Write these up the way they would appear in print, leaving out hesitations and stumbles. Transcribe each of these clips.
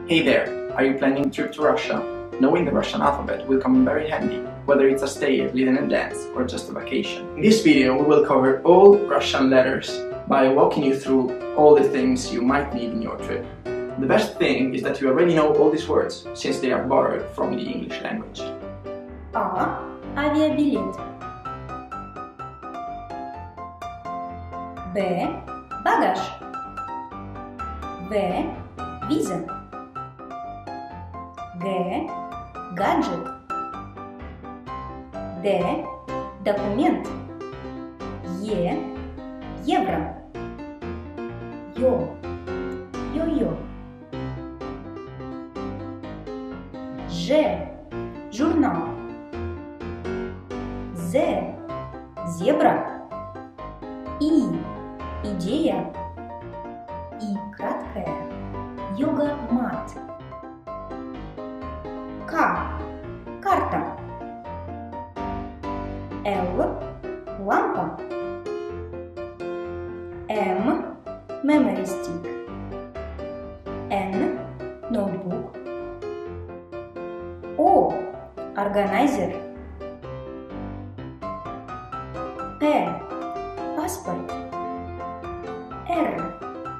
Hey there! Are you planning a trip to Russia? Knowing the Russian alphabet will come in very handy, whether it's a stay at Liden Denz or just a vacation. In this video we will cover all Russian letters by walking you through all the things you might need in your trip. The best thing is that you already know all these words, since they are borrowed from the English language. А. Авиабилет. Б. Багаж. В. Виза. Г. Гаджет. Д. Документ. Е. Евро. Ё. Йо-йо. Ж. Журнал. З. Зебра. И. Идея. И краткая. Йога-мат. К. Карта. Л. Лампа. М. Memory stick. Н. Ноутбук. О. Органайзер. П. Паспорт. Р.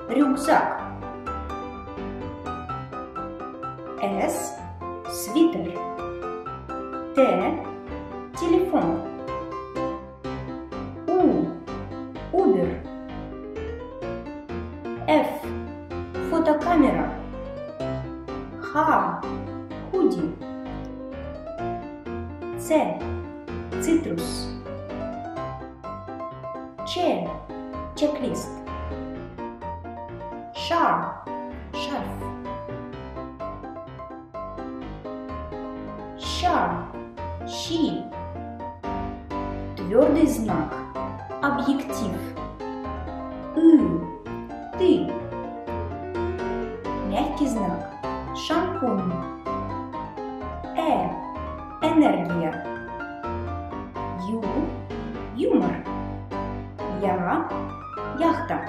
Рюкзак. С. Свитер. Т. Телефон. У. Убер. Ф. Фотокамера. Х. Худи. Ц. Цитрус. Ч. Чек-лист. Ш. Шарф. Щ. Щи. Твердый знак. Объектив. Ты. Мягкий знак. Шампунь. Энергия. Юмор. Я. Яхта.